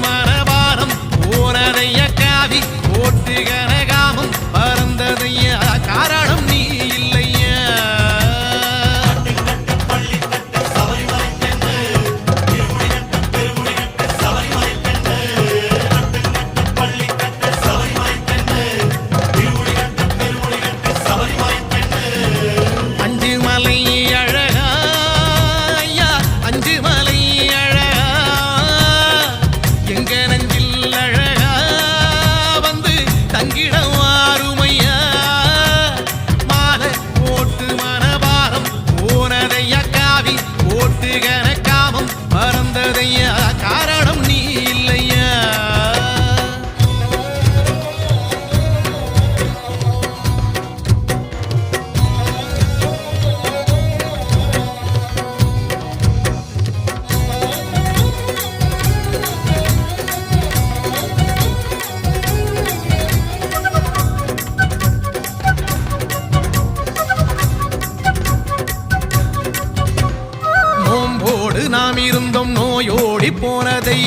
மனபாரம் போனதைய காவி போட்டு கனகாமம் பறந்ததைய காரணம் நீ இல்லையா காரணம் நீ இல்லையா நோம்போடு நாம் இருந்தோம் நோயோடி போனதை